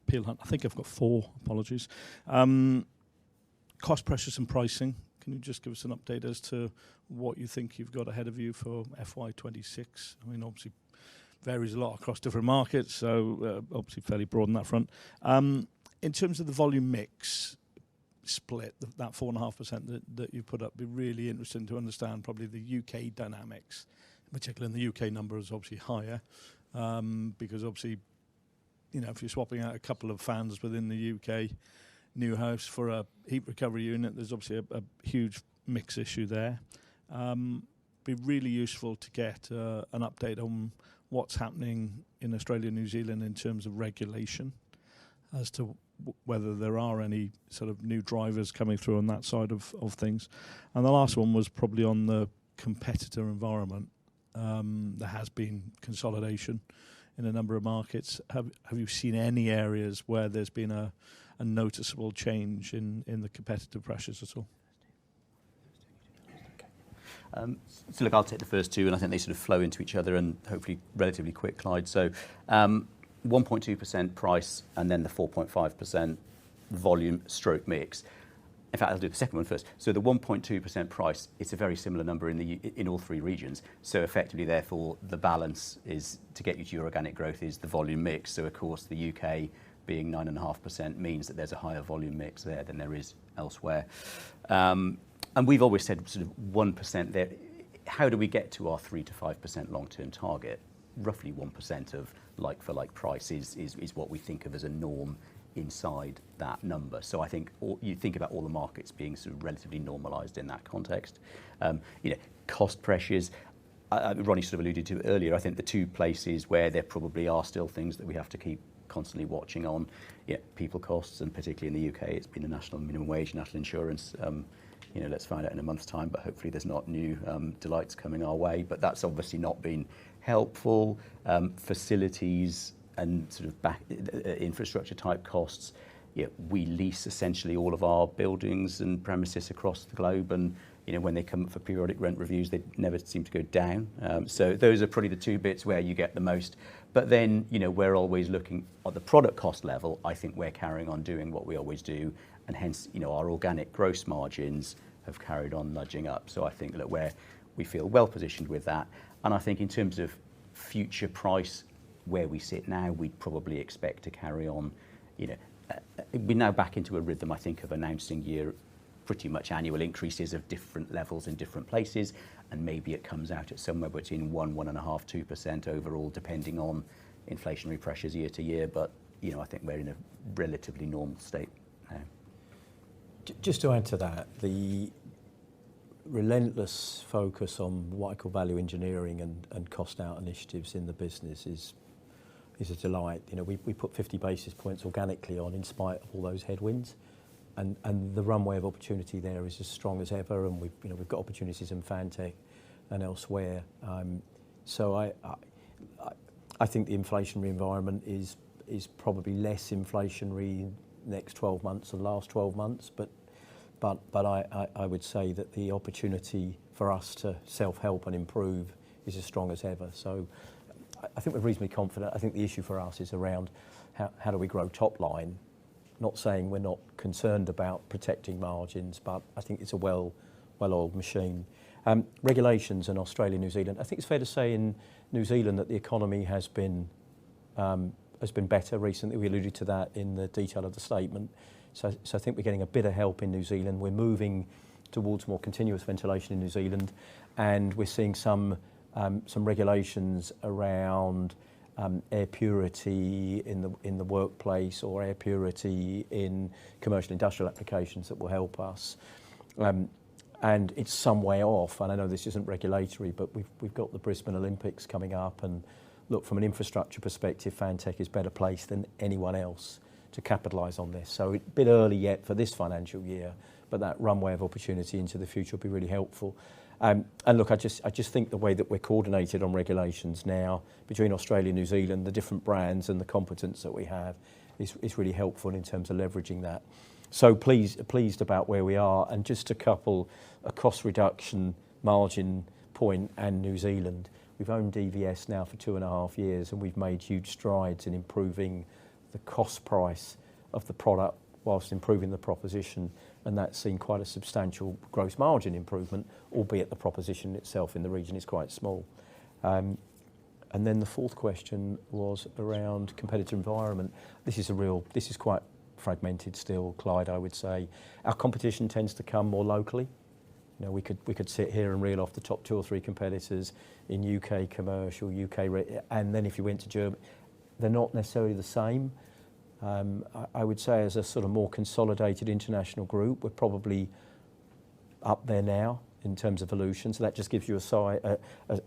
Peel Hunt. I think I've got 4, apologies. Cost pressures and pricing. Can you just give us an update as to what you think you've got ahead of you for FY26? I mean, obviously varies a lot across different markets, so obviously fairly broad on that front. In terms of the volume mix split, that 4.5% that you put up, be really interesting to understand probably the UK dynamics. Particularly in the UK number is obviously higher, because obviously, if you're swapping out a couple of fans within the UK new house for a heat recovery unit, there's obviously a huge mix issue there. Be really useful to get an update on what's happening in Australia and New Zealand in terms of regulation, as to whether there are any sort of new drivers coming through on that side of things. And the last one was probably on the competitor environment. There has been consolidation in a number of markets. Have you seen any areas where there's been a noticeable change in the competitive pressures at all? So look, I'll take the first two, and I think they sort of flow into each other, and hopefully relatively quick, Clyde. So 1.2% price, and then the 4.5% volume stroke mix. In fact, I'll do the second one first. So the 1.2% price, it's a very similar number in all 3 regions. So effectively, therefore, the balance is to get you to your organic growth is the volume mix. So of course, the UK being 9.5% means that there's a higher volume mix there than there is elsewhere. And we've always said sort of 1% there. How do we get to our 3 to 5% long-term target? Roughly 1% of like-for-like price is what we think of as a norm inside that number. So I think you think about all the markets being sort of relatively normalised in that context. Cost pressures, Ronnie sort of alluded to earlier. I think the 2 places where there probably are still things that we have to keep constantly watching on, people costs, and particularly in the UK, it's been the national minimum wage, national insurance. Let's find out in a month's time, but hopefully there's not new delights coming our way. But that's obviously not been helpful. Facilities and sort of infrastructure type costs. We lease essentially all of our buildings and premises across the globe, and when they come up for periodic rent reviews, they never seem to go down. So those are probably the 2 bits where you get the most. But then we're always looking at the product cost level. I think we're carrying on doing what we always do, and hence our organic gross margins have carried on nudging up. So I think that we feel well positioned with that. And I think in terms of future price, where we sit now, we'd probably expect to carry on. We're now back into a rhythm, I think, of announcing pretty much annual increases of different levels in different places, and maybe it comes out at somewhere between 1.5%, 2% overall, depending on inflationary pressures year to year. But I think we're in a relatively normal state now. Just to add to that, the relentless focus on what I call value engineering and cost out initiatives in the business is a delight. We put 50 basis points organically on in spite of all those headwinds, and the runway of opportunity there is as strong as ever, and we've got opportunities in Fantech and elsewhere. So I think the inflationary environment is probably less inflationary next 12 months than last 12 months, but I would say that the opportunity for us to self-help and improve is as strong as ever. So I think we're reasonably confident. I think the issue for us is around how do we grow top line. Not saying we're not concerned about protecting margins, but I think it's a well-oiled machine. Regulations in Australia, New Zealand. I think it's fair to say in New Zealand that the economy has been better recently. We alluded to that in the detail of the statement. So I think we're getting a bit of help in New Zealand. We're moving towards more continuous ventilation in New Zealand, and we're seeing some regulations around air purity in the workplace or air purity in commercial industrial applications that will help us. And it's some way off, and I know this isn't regulatory, but we've got the Brisbane Olympics coming up, and look, from an infrastructure perspective, Fantech is better placed than anyone else to capitalise on this. So it's a bit early yet for this financial year, but that runway of opportunity into the future will be really helpful. And look, I just think the way that we're coordinated on regulations now between Australia and New Zealand, the different brands and the competence that we have is really helpful in terms of leveraging that. So pleased about where we are, and just to couple a cost reduction margin point and New Zealand. We've owned DVS now for 2.5 years, and we've made huge strides in improving the cost price of the product whilst improving the proposition, and that's seen quite a substantial gross margin improvement, albeit the proposition itself in the region is quite small. And then the fourth question was around competitive environment. This is quite fragmented still, Clyde, I would say. Our competition tends to come more locally. You know, we could sit here and reel off the top 2 or 3 competitors in UK commercial, and then if you went to Germany, they're not necessarily the same. I would say as a sort of more consolidated international group, we're probably up there now in terms of Volution. So that just gives you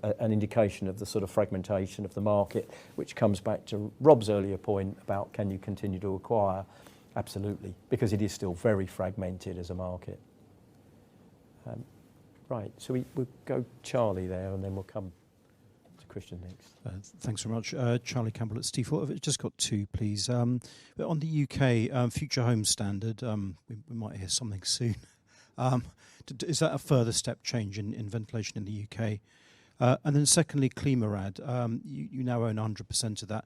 an indication of the sort of fragmentation of the market, which comes back to Rob's earlier point about can you continue to acquire? Absolutely, because it is still very fragmented as a market. Right, so we'll go Charlie there, and then we'll come to Christian next. Thanks very much. Charlie Campbell at Stifel. I've just got 2, please. On the UK Future Home Standard, we might hear something soon. Is that a further step change in ventilation in the UK? And then secondly, ClimaRad. You now own 100% of that.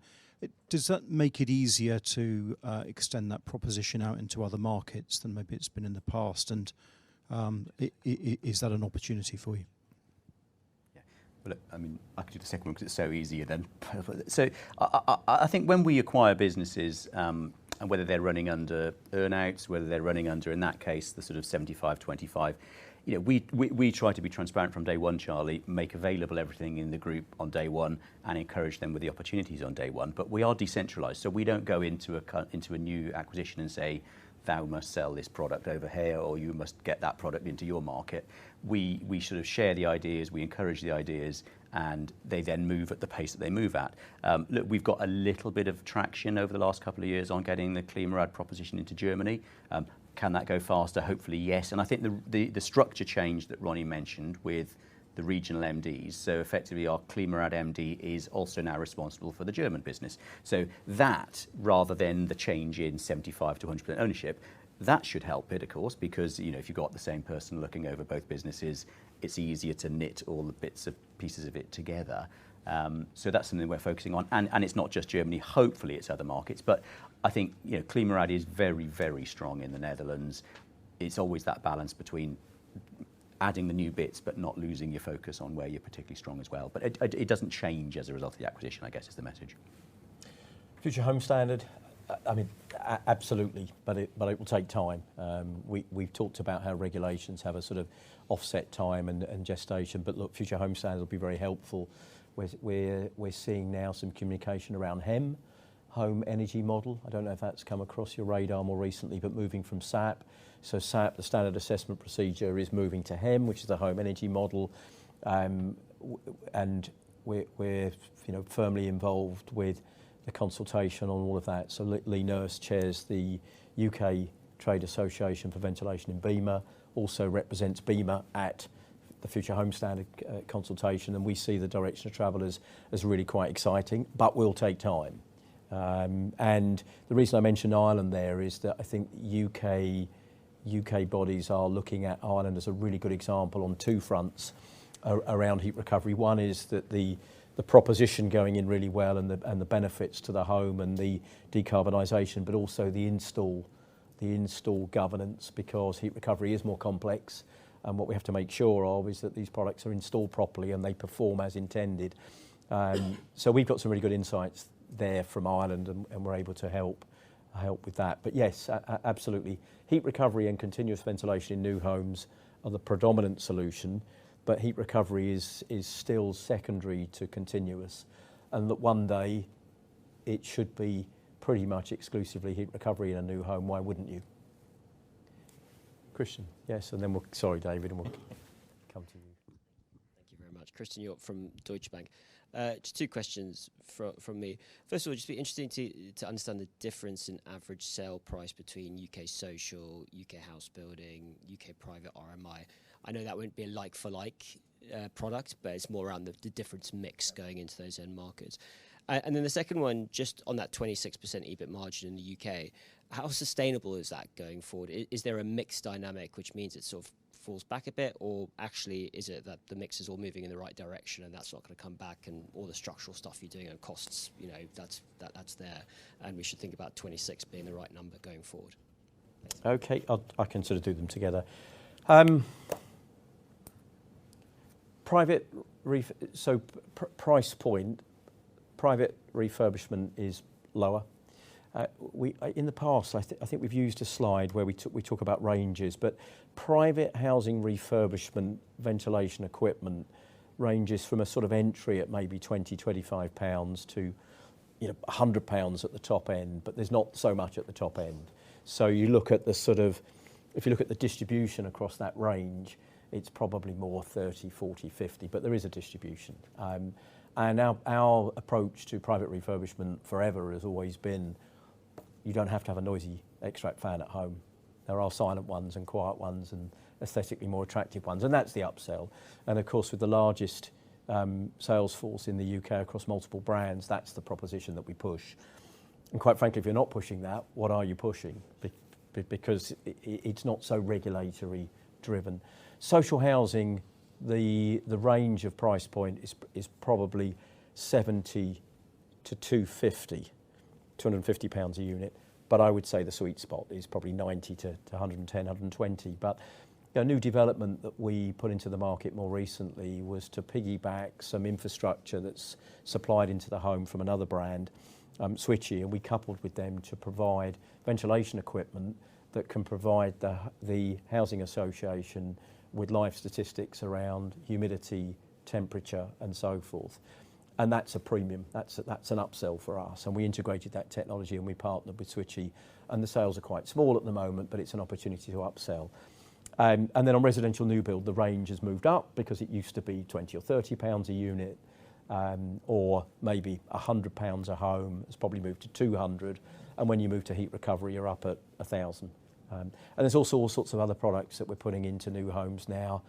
Does that make it easier to extend that proposition out into other markets than maybe it's been in the past? And is that an opportunity for you? Yeah. Well, look, I mean, I could do the second one because it's so easier then. So I think when we acquire businesses, and whether they're running under earn-outs, whether they're running under, in that case, the sort of 75-25, you know, we try to be transparent from day one, Charlie, make available everything in the group on day one and encourage them with the opportunities on day one. But we are decentralised, so we don't go into a new acquisition and say, thou must sell this product over here, or you must get that product into your market. We sort of share the ideas, we encourage the ideas, and they then move at the pace that they move at. Look, we've got a little bit of traction over the last couple of years on getting the ClimaRad proposition into Germany. Can that go faster? Hopefully, yes. And I think the structure change that Ronnie mentioned with the regional MDs, so effectively our ClimaRad MD is also now responsible for the German business. So that, rather than the change in 75 to 100% ownership, that should help it, of course, because you know if you've got the same person looking over both businesses, it's easier to knit all the pieces of it together. So that's something we're focusing on, and it's not just Germany. Hopefully, it's other markets. But I think you know ClimaRad is very, very strong in the Netherlands. It's always that balance between adding the new bits, but not losing your focus on where you're particularly strong as well. But it doesn't change as a result of the acquisition, I guess, is the message. Future Home Standard, I mean, absolutely, but it will take time. We've talked about how regulations have a sort of offset time and gestation, but look, Future Home Standard will be very helpful. We're seeing now some communication around HEM, Home Energy Model. I don't know if that's come across your radar more recently, but moving from SAP. So SAP, the Standard Assessment Procedure, is moving to HEM, which is the Home Energy Model, and we're firmly involved with the consultation on all of that. So Lee Nurse chairs the UK Trade Association for Ventilation in BEMA, also represents BEMA at the Future Home Standard consultation, and we see the direction of travel as really quite exciting, but will take time. And the reason I mention Ireland there is that I think UK bodies are looking at Ireland as a really good example on 2 fronts. around heat recovery. One is that the proposition going in really well, and the benefits to the home and the decarbonisation, but also the install governance, because heat recovery is more complex, and what we have to make sure of is that these products are installed properly and they perform as intended. So we've got some really good insights there from Ireland, and we're able to help with that. But yes, absolutely, heat recovery and continuous ventilation in new homes are the predominant solution, but heat recovery is still secondary to continuous, and that one day it should be pretty much exclusively heat recovery in a new home. Why wouldn't you? Christian, yes, and then sorry, David, and we'll come to you. Thank you very much. Christian York from Deutsche Bank. Just two questions from me. First of all, just be interesting to understand the difference in average sale price between UK social, UK house building, UK private RMI. I know that wouldn't be a like-for-like product, but it's more around the difference mix going into those end markets. And then the second one, just on that 26% EBIT margin in the UK, how sustainable is that going forward? Is there a mix dynamic, which means it sort of falls back a bit, or actually is it that the mix is all moving in the right direction and that's not going to come back, and all the structural stuff you're doing on costs, that's there, and we should think about 26 being the right number going forward? Okay, I can sort of do them together. Price point, private refurbishment is lower. In the past, I think we've used a slide where we talk about ranges, but private housing refurbishment ventilation equipment ranges from a sort of entry at maybe £20-25 to £100 at the top end, but there's not so much at the top end. So you look at if you look at the distribution across that range, it's probably more 30, 40, 50, but there is a distribution. And our approach to private refurbishment forever has always been, you don't have to have a noisy extract fan at home. There are silent ones and quiet ones and aesthetically more attractive ones, and that's the upsell. And of course, with the largest sales force in the UK across multiple brands, that's the proposition that we push. And quite frankly, if you're not pushing that, what are you pushing? Because it's not so regulatory driven. Social housing, the range of price point is probably 70 to 250 £250 a unit, but I would say the sweet spot is probably 90 to 110, 120. But a new development that we put into the market more recently was to piggyback some infrastructure that's supplied into the home from another brand, Switchy, and we coupled with them to provide ventilation equipment that can provide the housing association with live statistics around humidity, temperature, and so forth. And that's a premium. That's an upsell for us. And we integrated that technology and we partnered with Switchy. And the sales are quite small at the moment, but it's an opportunity to upsell. And then on residential new build, the range has moved up because it used to be £20 or £30 a unit, or maybe £100 a home. It's probably moved to 200. And when you move to heat recovery, you're up at 1,000. And there's also all sorts of other products that we're putting into new homes now.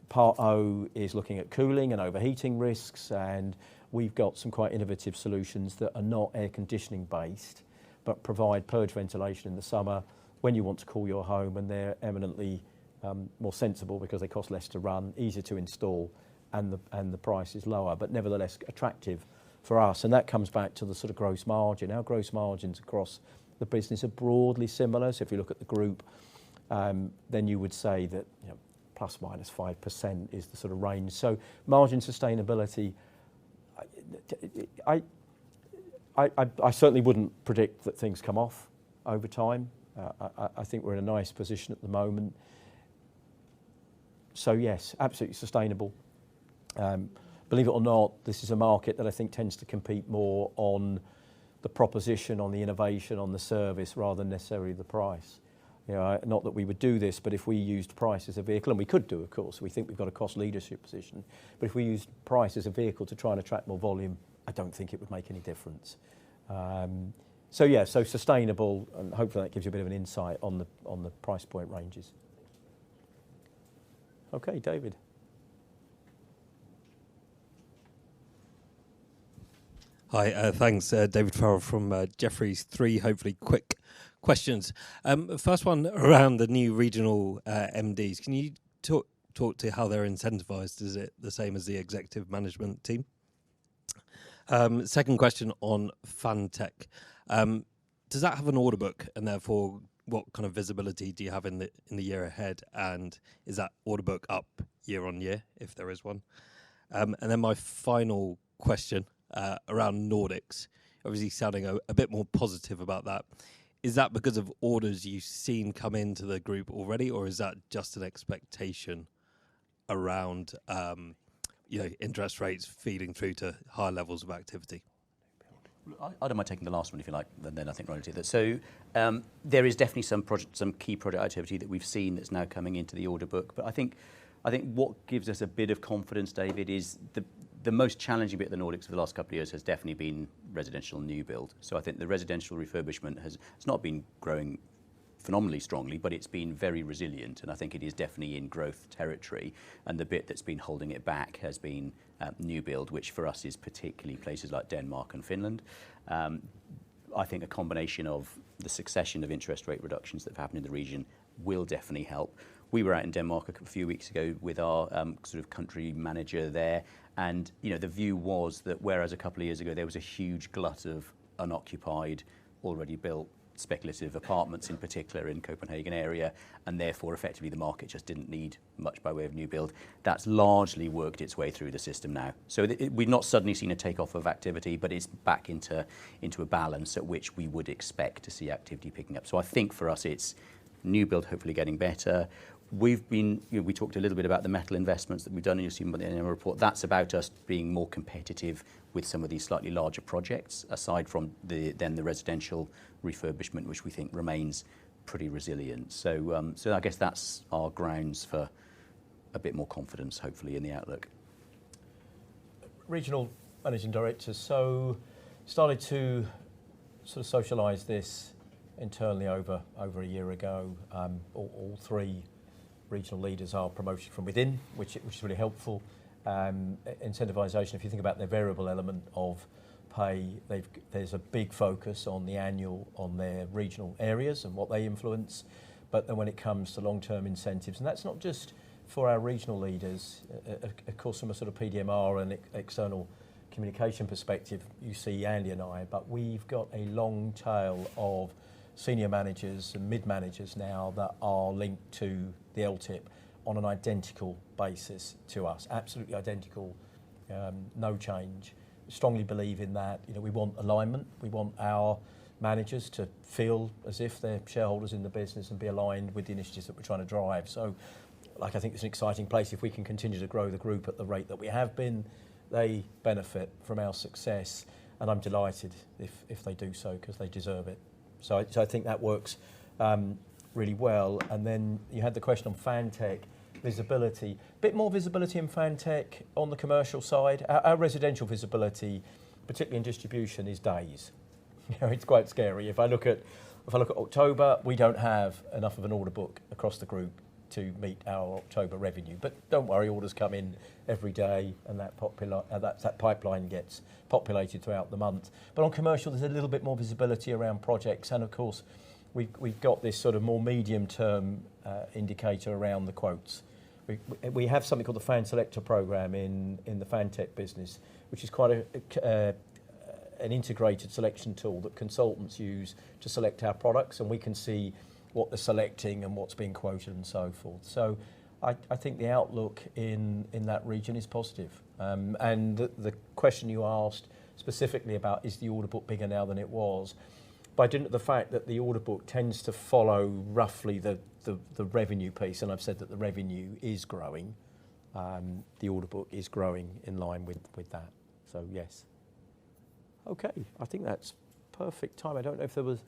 Part O is looking at cooling and overheating risks, and we've got some quite innovative solutions that are not air conditioning based, but provide purge ventilation in the summer when you want to cool your home, and they're eminently more sensible because they cost less to run, easier to install, and the price is lower, but nevertheless attractive for us. And that comes back to the sort of gross margin. Our gross margins across the business are broadly similar. So if you look at the group, then you would say that plus minus 5% is the sort of range. So margin sustainability, I certainly wouldn't predict that things come off over time. I think we're in a nice position at the moment. So yes, absolutely sustainable. Believe it or not, this is a market that I think tends to compete more on the proposition, on the innovation, on the service, rather than necessarily the price. Not that we would do this, but if we used price as a vehicle, and we could do, of course, we think we've got a cost leadership position, but if we used price as a vehicle to try and attract more volume, I don't think it would make any difference. So sustainable, and hopefully that gives you a bit of an insight on the price point ranges. Okay, David. Hi, thanks. David Farrell from Jefferies. 3 hopefully quick questions. First one around the new regional MDs. Can you talk to how they're incentivized? Is it the same as the executive management team? Second question on Fantech. Does that have an order book, and therefore what kind of visibility do you have in the year ahead? And is that order book up year on year, if there is one? And then my final question around Nordics, obviously sounding a bit more positive about that. Is that because of orders you've seen come into the group already, or is that just an expectation around interest rates feeding through to higher levels of activity? I don't mind taking the last one if you like, and then I think Ronnie did that. So there is definitely some key project activity that we've seen that's now coming into the order book. But I think what gives us a bit of confidence, David, is the most challenging bit of the Nordics for the last couple of years has definitely been residential new build. So I think the residential refurbishment has not been growing phenomenally strongly, but it's been very resilient, and I think it is definitely in growth territory. And the bit that's been holding it back has been new build, which for us is particularly places like Denmark and Finland. I think a combination of the succession of interest rate reductions that have happened in the region will definitely help. We were out in Denmark a few weeks ago with our sort of country manager there, and the view was that whereas a couple of years ago there was a huge glut of unoccupied, already built speculative apartments in particular in Copenhagen area, and therefore effectively the market just didn't need much by way of new build. That's largely worked its way through the system now. So we've not suddenly seen a takeoff of activity, but it's back into a balance at which we would expect to see activity picking up. So I think for us it's new build hopefully getting better. We've been, we talked a little bit about the metal investments that we've done, and you'll see in the report. That's about us being more competitive with some of these slightly larger projects, aside from the residential refurbishment, which we think remains pretty resilient. So I guess that's our grounds for a bit more confidence, hopefully, in the outlook. Regional managing directors, so started to sort of socialise this internally over a year ago. All three regional leaders are promoted from within, which is really helpful. Incentivisation, if you think about the variable element of pay, there's a big focus on the annual, on their regional areas and what they influence. But then when it comes to long-term incentives, and that's not just for our regional leaders, of course from a sort of PDMR and external communication perspective, you see Andy and I, but we've got a long tail of senior managers and mid-managers now that are linked to the LTIP on an identical basis to us, absolutely identical, no change. Strongly believe in that. We want alignment. We want our managers to feel as if they're shareholders in the business and be aligned with the initiatives that we're trying to drive. So, I think it's an exciting place. If we can continue to grow the group at the rate that we have been, they benefit from our success, and I'm delighted if they do so, because they deserve it. So I think that works really well. And then you had the question on Fantech, visibility. A bit more visibility in Fantech on the commercial side. Our residential visibility, particularly in distribution, is days. It's quite scary. If I look at October, we don't have enough of an order book across the group to meet our October revenue. But don't worry, orders come in every day, and that pipeline gets populated throughout the month. But on commercial, there's a little bit more visibility around projects, and of course, we've got this sort of more medium-term indicator around the quotes. We have something called the Fan Selector program in the Fantech business, which is quite an integrated selection tool that consultants use to select our products, and we can see what they're selecting and what's being quoted and so forth. So I think the outlook in that region is positive. And the question you asked specifically about, is the order book bigger now than it was? By dint of the fact that the order book tends to follow roughly the revenue piece, and I've said that the revenue is growing, the order book is growing in line with that. So yes. Okay, I think that's perfect time. I don't know if there was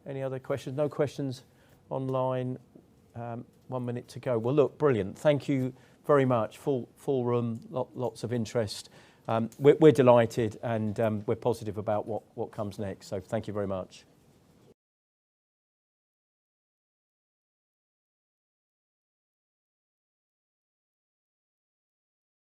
any other questions. No questions online. 1 minute to go. Well, look, brilliant. Thank you very much. Full room, lots of interest. We're delighted, and we're positive about what comes next. So thank you very much.